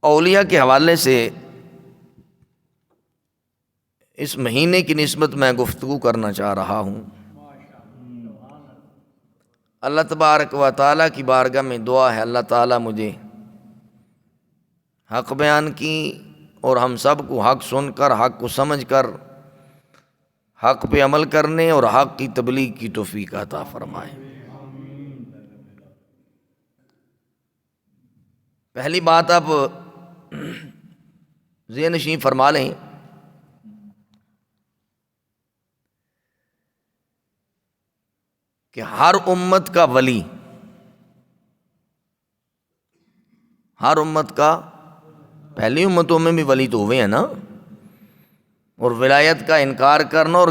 اولیاء کے حوالے سے اس مہینے کی نسبت میں گفتگو کرنا چاہ رہا ہوں۔ اللہ تبارک و تعالیٰ کی بارگاہ میں دعا ہے اللہ تعالیٰ مجھے حق بیان کی اور ہم سب کو حق سن کر، حق کو سمجھ کر، حق پہ عمل کرنے اور حق کی تبلیغ کی توفیق عطا فرمائے۔ پہلی بات آپ ذہن نشین فرما لیں کہ ہر امت کا ولی، ہر امت کا، پہلی امتوں میں بھی ولی تو ہوئے ہیں نا، اور ولایت کا انکار کرنا اور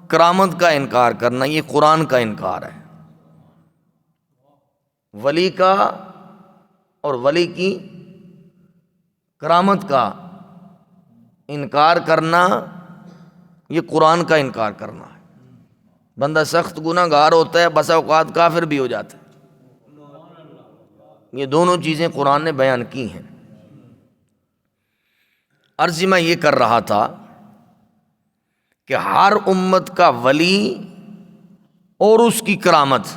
کرامت کا انکار کرنا یہ قرآن کا انکار ہے۔ ولی کا اور ولی کی کرامت کا انکار کرنا یہ قرآن کا انکار کرنا ہے۔ بندہ سخت گناہ گار ہوتا ہے، بسا اوقات کافر بھی ہو جاتا ہے۔ یہ دونوں چیزیں قرآن نے بیان کی ہیں۔ عرض میں یہ کر رہا تھا کہ ہر امت کا ولی اور اس کی کرامت،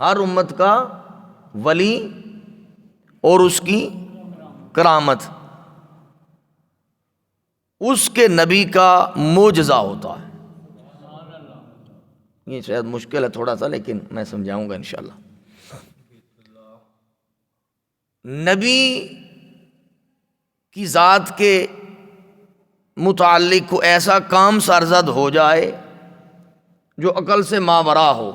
ہر امت کا ولی اور اس کی کرامت اس کے نبی کا معجزہ ہوتا ہے۔ یہ شاید مشکل ہے تھوڑا سا، لیکن میں سمجھاؤں گا انشاءاللہ۔ نبی کی ذات کے متعلق کو ایسا کام سرزد ہو جائے جو عقل سے ماورا ہو،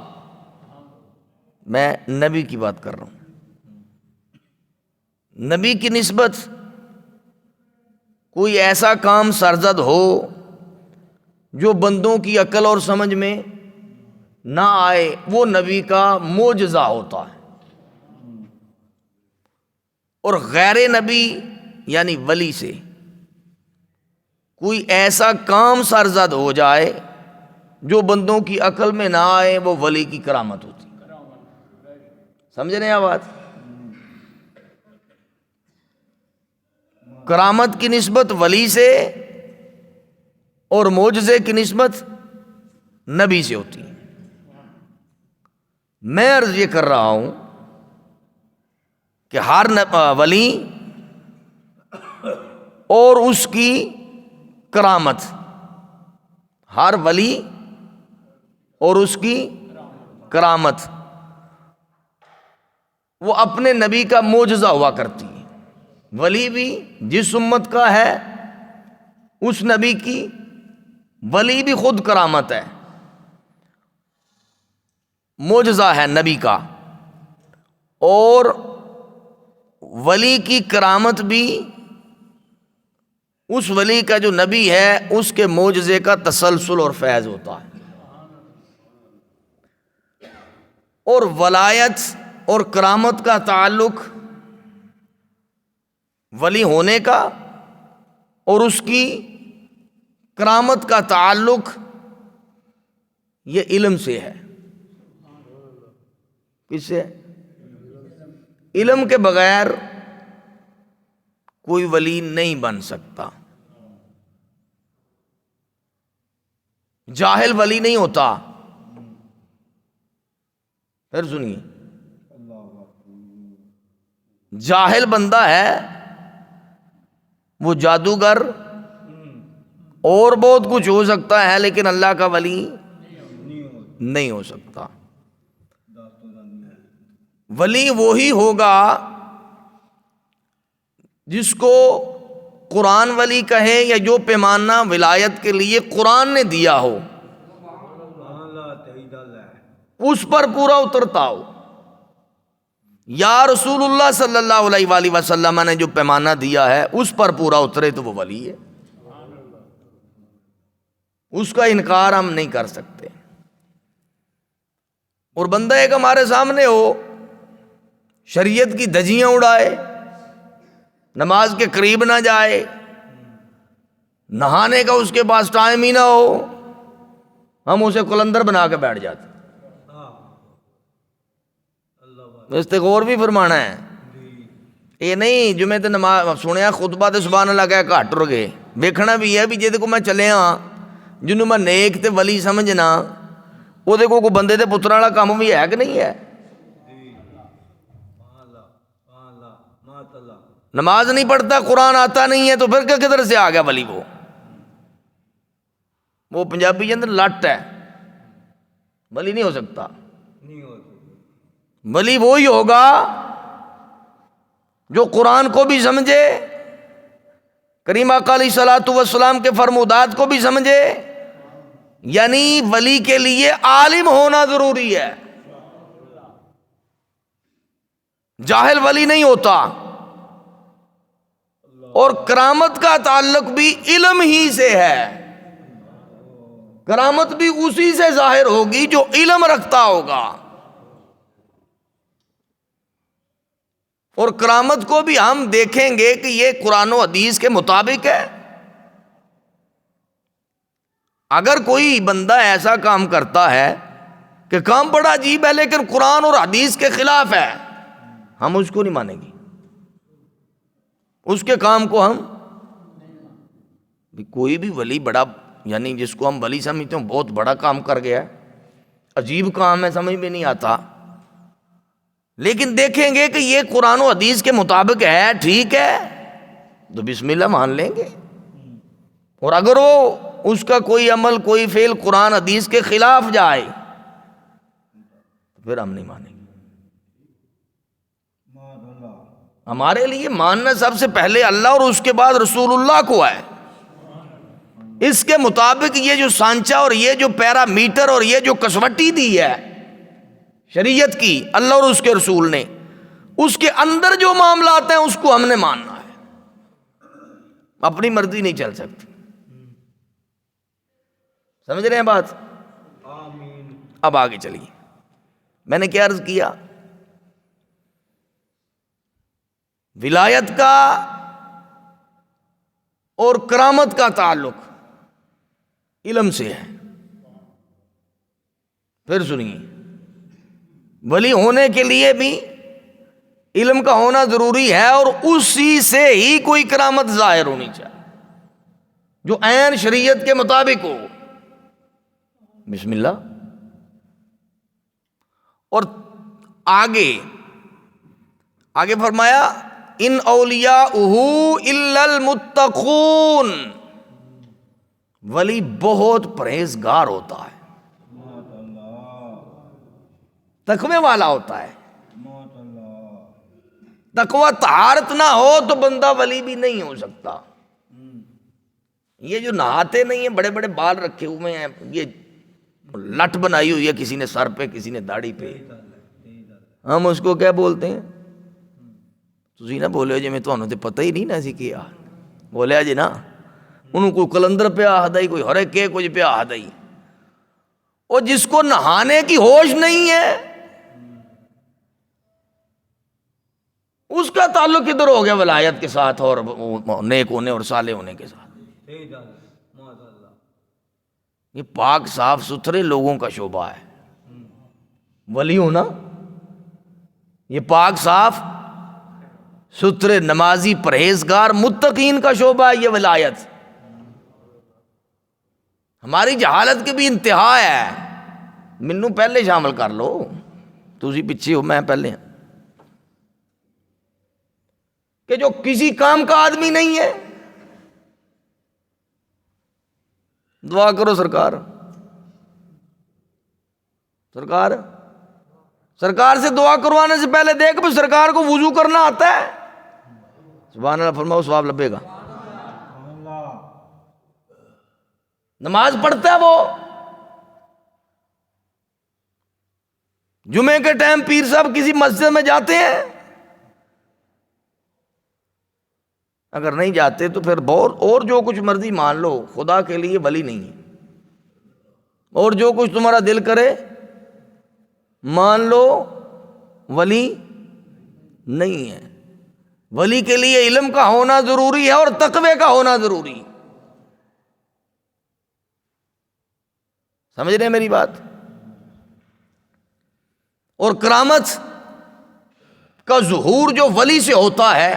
میں نبی کی بات کر رہا ہوں، نبی کی نسبت کوئی ایسا کام سرزد ہو جو بندوں کی عقل اور سمجھ میں نہ آئے، وہ نبی کا معجزہ ہوتا ہے۔ اور غیر نبی یعنی ولی سے کوئی ایسا کام سرزد ہو جائے جو بندوں کی عقل میں نہ آئے، وہ ولی کی کرامت ہوتی۔ سمجھ رہے ہیں بات؟ کرامت کی نسبت ولی سے اور معجزے کی نسبت نبی سے ہوتی ہے۔ میں عرض یہ کر رہا ہوں کہ ہر ولی اور اس کی کرامت، ہر ولی اور اس کی کرامت وہ اپنے نبی کا معجزہ ہوا کرتی ہے۔ ولی بھی جس امت کا ہے اس نبی کی، ولی بھی خود کرامت ہے، معجزہ ہے نبی کا، اور ولی کی کرامت بھی اس ولی کا جو نبی ہے اس کے معجزے کا تسلسل اور فیض ہوتا ہے۔ اور ولایت اور کرامت کا تعلق ولی ہونے کا اور اس کی کرامت کا تعلق یہ علم سے ہے۔ کس سے؟ علم کے بغیر کوئی ولی نہیں بن سکتا۔ جاہل ولی نہیں ہوتا۔ پھر سنیے، جاہل بندہ ہے وہ جادوگر اور بہت کچھ ہو سکتا ہے، لیکن اللہ کا ولی نہیں ہو سکتا۔ ولی وہی ہوگا جس کو قرآن ولی کہے، یا جو پیمانہ ولایت کے لیے قرآن نے دیا ہو اس پر پورا اترتا ہو۔ یا رسول اللہ صلی اللہ علیہ وآلہ وسلم نے جو پیمانہ دیا ہے اس پر پورا اترے تو وہ ولی ہے، اس کا انکار ہم نہیں کر سکتے۔ اور بندہ ایک ہمارے سامنے ہو، شریعت کی دھجیاں اڑائے، نماز کے قریب نہ جائے، نہانے کا اس کے پاس ٹائم ہی نہ ہو، ہم اسے قلندر بنا کے بیٹھ جاتے۔ اس پہ غور بھی فرمانا ہے۔ یہ نہیں جمعے تے نماز سنیا خطبہ تے سبحان اللہ کہہ گھٹ ٹر گئے، ویکھنا بھی ہے بھی جے کو میں چلیا جنوں میں نیک تے ولی سمجھنا وہ دے کو بندے دے پتر والا کام بھی ہے کہ نہیں ہے؟ نماز نہیں پڑھتا، قرآن آتا نہیں ہے، تو پھر کدھر سے آ گیا ولی؟ وہ پنجابی کے اندر لٹ ہے، ولی نہیں ہو سکتا۔ ولی وہی ہوگا جو قرآن کو بھی سمجھے، کریم آقا علیہ الصلوۃ والسلام کے فرمودات کو بھی سمجھے، یعنی ولی کے لیے عالم ہونا ضروری ہے، جاہل ولی نہیں ہوتا۔ اور کرامت کا تعلق بھی علم ہی سے ہے، کرامت بھی اسی سے ظاہر ہوگی جو علم رکھتا ہوگا، اور کرامت کو بھی ہم دیکھیں گے کہ یہ قرآن و حدیث کے مطابق ہے۔ اگر کوئی بندہ ایسا کام کرتا ہے کہ کام بڑا عجیب ہے لیکن قرآن اور حدیث کے خلاف ہے، ہم اس کو نہیں مانیں گے، اس کے کام کو ہم کوئی بھی ولی بڑا، یعنی جس کو ہم ولی سمجھتے ہیں بہت بڑا کام کر گیا ہے، عجیب کام ہے، سمجھ میں نہیں آتا، لیکن دیکھیں گے کہ یہ قرآن و حدیث کے مطابق ہے، ٹھیک ہے، تو بسم اللہ مان لیں گے۔ اور اگر وہ اس کا کوئی عمل کوئی فعل قرآن حدیث کے خلاف جائے تو پھر ہم نہیں مانیں گے۔ ہمارے لیے ماننا سب سے پہلے اللہ اور اس کے بعد رسول اللہ کو ہے، اس کے مطابق یہ جو سانچہ اور یہ جو پیرامیٹر اور یہ جو کسوٹی دی ہے شریعت کی اللہ اور اس کے رسول نے، اس کے اندر جو معاملات ہیں اس کو ہم نے ماننا ہے، اپنی مرضی نہیں چل سکتی۔ سمجھ رہے ہیں بات؟ اب آگے چلیے، میں نے کیا عرض کیا؟ ولایت کا اور کرامت کا تعلق علم سے ہے۔ پھر سنیے، ولی ہونے کے لیے بھی علم کا ہونا ضروری ہے، اور اسی سے ہی کوئی کرامت ظاہر ہونی چاہیے جو عین شریعت کے مطابق ہو۔ بسم اللہ۔ اور آگے فرمایا ان اولیاءہ الا المتقون، ولی بہت پرہیزگار ہوتا ہے، تقوی والا ہوتا ہے۔ تقوی طہارت نہ ہو تو بندہ ولی بھی نہیں ہو سکتا۔ یہ جو نہاتے نہیں ہیں، بڑے بڑے بال رکھے ہوئے ہیں، یہ لٹ بنائی ہوئی ہے کسی نے سر پہ کسی نے داڑھی پہ، ہم اس کو کیا بولتے ہیں؟ تسی نہ بولے جی میں تمہیں تو پتہ ہی نہیں نا سی کیا، بولیا جی نا، انہوں کوئی کلندر پہ آہد آئی، کوئی ہر کے کچھ پہ آہد آئی، اور جس کو نہانے کی ہوش نہیں ہے اس کا تعلق ادھر ہو گیا ولایت کے ساتھ اور نیک ہونے اور صالح ہونے کے ساتھ۔ یہ پاک صاف ستھرے لوگوں کا شعبہ ہے ولی ہونا، یہ پاک صاف ستھرے نمازی پرہیزگار متقین کا شعبہ ہے یہ ولایت۔ ہماری جہالت کی بھی انتہا ہے، منو پہلے شامل کر لو، تسی پیچھے ہو میں پہلے ہوں، کہ جو کسی کام کا آدمی نہیں ہے، دعا کرو سرکار سے دعا کروانے سے پہلے دیکھ بھی سرکار کو وضو کرنا آتا ہے؟ سبحان اللہ فرماؤ، ثواب لبے گا۔ نماز پڑھتا ہے وہ، جمعے کے ٹائم پیر صاحب کسی مسجد میں جاتے ہیں؟ اگر نہیں جاتے تو پھر اور جو کچھ مرضی مان لو، خدا کے لیے ولی نہیں ہے، اور جو کچھ تمہارا دل کرے مان لو، ولی نہیں ہے۔ ولی کے لیے علم کا ہونا ضروری ہے اور تقوی کا ہونا ضروری ہے۔ سمجھ رہے ہیں میری بات؟ اور کرامت کا ظہور جو ولی سے ہوتا ہے